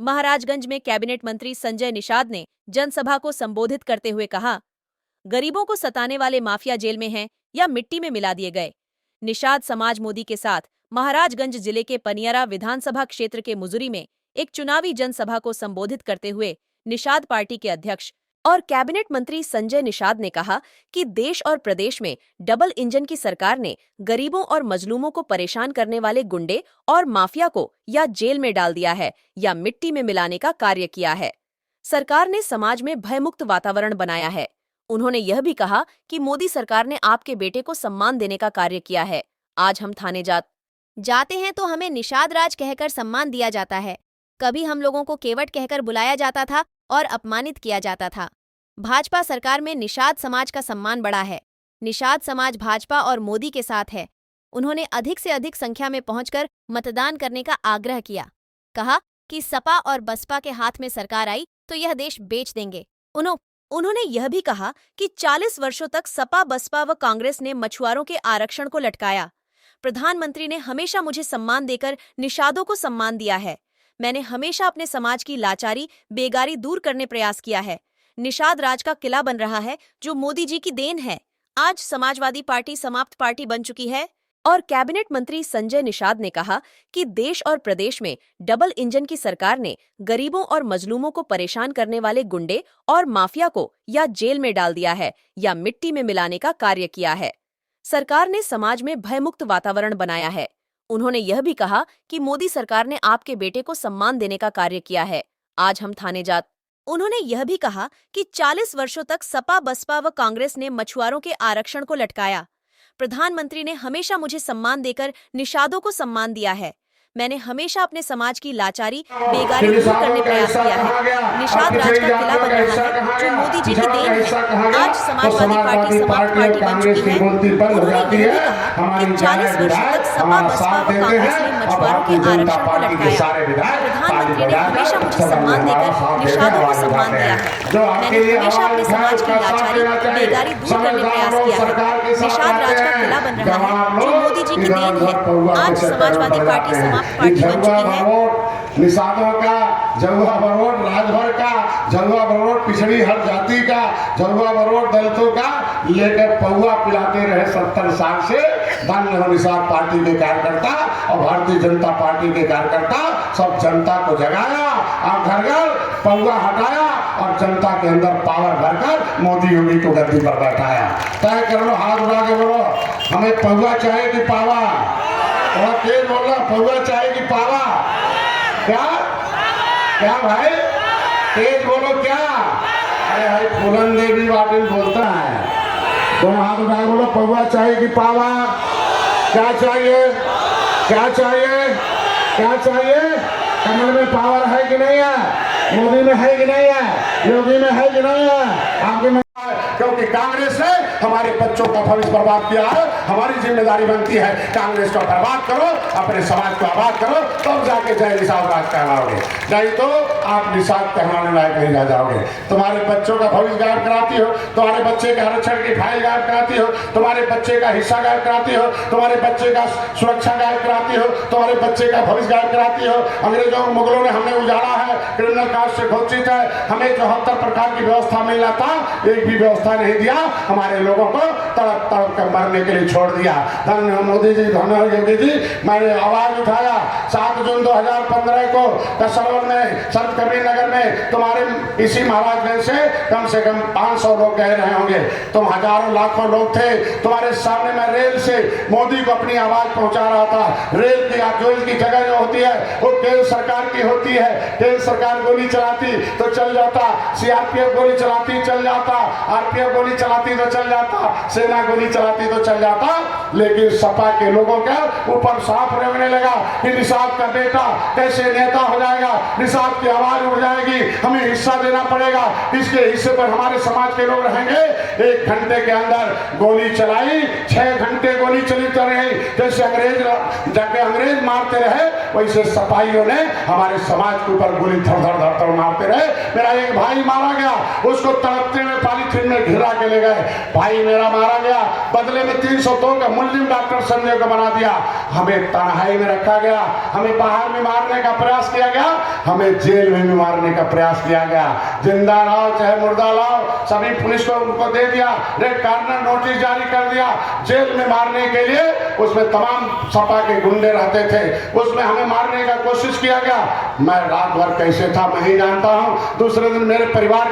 महाराजगंज में कैबिनेट मंत्री संजय निषाद ने जनसभा को संबोधित करते हुए कहा, गरीबों को सताने वाले माफिया जेल में हैं या मिट्टी में मिला दिए गए। निषाद समाज मोदी के साथ महाराजगंज जिले के पनियरा विधानसभा क्षेत्र के मुजुरी में एक चुनावी जनसभा को संबोधित करते हुए निषाद पार्टी के अध्यक्ष और कैबिनेट मंत्री संजय निषाद ने कहा कि देश और प्रदेश में डबल इंजन की सरकार ने गरीबों और मजलूमों को परेशान करने वाले गुंडे और माफिया को या जेल में डाल दिया है या मिट्टी में मिलाने का कार्य किया है। सरकार ने समाज में भयमुक्त वातावरण बनाया है। उन्होंने यह भी कहा कि मोदी सरकार ने आपके बेटे को सम्मान देने का कार्य किया है। आज हम थाने जाते हैं तो हमें निषाद राज कहकर सम्मान दिया जाता है। कभी हम लोगों को केवट कहकर बुलाया जाता था और अपमानित किया जाता था। भाजपा सरकार में निषाद समाज का सम्मान बढ़ा है। निषाद समाज भाजपा और मोदी के साथ है। उन्होंने अधिक से अधिक संख्या में पहुंचकर मतदान करने का आग्रह किया। कहा कि सपा और बसपा के हाथ में सरकार आई तो यह देश बेच देंगे। उन्होंने यह भी कहा कि 40 वर्षों तक सपा, बसपा व कांग्रेस ने मछुआरों के आरक्षण को लटकाया। प्रधानमंत्री ने हमेशा मुझे सम्मान देकर निषादों को सम्मान दिया है। मैंने हमेशा अपने समाज की लाचारी, बेगारी दूर करने प्रयास किया है। निषाद राज का किला बन रहा है जो मोदी जी की देन है। आज समाजवादी पार्टी समाप्त पार्टी बन चुकी है। और कैबिनेट मंत्री संजय निषाद ने कहा कि देश और प्रदेश में डबल इंजन की सरकार ने गरीबों और मजलूमों को परेशान करने वाले गुंडे और माफिया को या जेल में डाल दिया है या मिट्टी में मिलाने का कार्य किया है। सरकार ने समाज में भयमुक्त वातावरण बनाया है। उन्होंने यह भी कहा कि मोदी सरकार ने आपके बेटे को सम्मान देने का कार्य किया है। आज हम थाने उन्होंने यह भी कहा कि 40 वर्षों तक सपा, बसपा व कांग्रेस ने मछुआरों के आरक्षण को लटकाया। प्रधानमंत्री ने हमेशा मुझे सम्मान देकर निषादों को सम्मान दिया है। मैंने हमेशा अपने समाज की लाचारी, बेगारी दूर करने प्रयास किया है। निषाद राज का किला बन रहा है जो मोदी जी की देन है। आज समाजवादी पार्टी समाप्त पार्टी बन चुकी है। उन्होंने यह भी कहा कि 40 वर्षों तक सपा, बसपा व कांग्रेस ने मछुआरों के आरक्षण को लटकाया। प्रधानमंत्री ने हमेशा मुझे सम्मान देकर निषादों को सम्मान दिया है। मैंने हमेशा अपने समाज की लाचारी, बेगारी दूर करने प्रयास किया है। निषाद राज का किला बन रहा है जो मोदी जी की देन है। आज समाजवादी पार्टी समाप्त पार्टी बन चुकी है। निषादों का जलवा बरोड, राजभर का जलवा बरोड, पिछड़ी हर जाति का जलवा बरोड, दलितों का लेकर पौवा पिलाते रहे 70 साल से। धन्य हो निषाद पार्टी के कार्यकर्ता और भारतीय जनता पार्टी के कार्यकर्ता। सब जनता को जगाया और घर घर पौवा हटाया और जनता के अंदर पावर भरकर मोदी योगी को गद्दी पर बैठाया। तय कर लो, हाथ उठा के बोलो, हमें पौवा चाहिए कि पावा? और तेज बोलना, पौवा चाहिए कि पावा? क्या क्या भाई, तेज बोलो क्या? अरे भाई फूलन देवी बाटिल बोलता है। दोनों हाथ उठाए बोलो, पौवा चाहिए कि पावा? क्या चाहिए? क्या चाहिए? क्या चाहिए? कमल में पावर है कि नहीं है? मोदी में है कि नहीं है? योगी में है कि नहीं है? आपके में? क्योंकि कांग्रेस ने हमारे बच्चों का भविष्य बर्बाद किया है। हमारी जिम्मेदारी बनती है कांग्रेस को बर्बाद करो, अपने समाज को आबाद करो, तब जाके जय निषाद राज कहलाओगे। नहीं तो आप निषाद कहलाने लायक नहीं रह जाओगे। तुम्हारे बच्चों का भविष्य गायब कराती हो, तुम्हारे बच्चे के आरक्षण की फाइल गायब कराती हो, तुम्हारे बच्चे का हिस्सा गायब कराती हो, तुम्हारे बच्चे का सुरक्षा गायब कराती हो, तुम्हारे बच्चे का भविष्य गायब कराती हो। अंग्रेजों मुगलों ने हमने उजाड़ा है, क्रिमिनल कास्ट से घोषित है। हमें 74 प्रकार की व्यवस्था मिलना था, एक भी व्यवस्था नहीं दिया। हमारे लोगों को तड़प तड़प कर मरने के लिए छोड़ दिया। धन्य मोदी जी, धन्य योगी जी। मैंने आवाज उठाया 7 जून 2015 को कसरौल में, संत कबीर नगर में, तुम्हारे इसी महाराजगंज से कम 500 लोग कह रहे होंगे। तुम हजारों लाखों लोग थे। तुम्हारे सामने मैं रेल से मोदी को अपनी आवाज पहुंचा रहा था। रेल की जगह जो होती है वो केंद्र सरकार की होती है। केंद्र सरकार गोली चलाती तो चल जाता, सीआरपीएफ गोली चलाती चल जाता, आरपीएफ गोली चलाती तो चल जाता, सेना गोली चलाती तो चल जाता। लेकिन सपा के लोगों के ऊपर सांप रेंगने लगा कि निषाद का बेटा कैसे नेता हो जाएगा, निषाद की आवाज उड़ जाएगी, हमें हिस्सा देना पड़ेगा, इसके हिस्से पर हमारे समाज के लोग रहेंगे। 1 घंटे के अंदर गोली चलाई, 6 घंटे गोली चली रही। जैसे अंग्रेज मारते रहे वैसे सपाइयों ने हमारे समाज के ऊपर गोली धड़ मारते रहे। मेरा एक भाई मारा गया, उसको तड़पते हुए पॉलीथीन में घिरा के ले गए। भाई मेरा मारा मारा गया, बदले में 302 का मुल्जिम डॉक्टर संजय को बना दिया, हमें तन्हाई में रखा गया, हमें बाहर में मारने का प्रयास किया गया, हमें जेल में भी मारने का प्रयास किया गया। जिंदा लाओ चाहे मुर्दा लाओ, सभी पुलिस को उनको दे दिया, रेड कॉर्नर नोटिस जारी कर दिया जेल में मारने के लिए। उसमें तमाम सपा के गुंडे रहते थे, उसमें हमें मारने का कोशिश किया गया। मैं रात भर कैसे था मैं ही जानता हूं। दूसरे दिन मेरे परिवार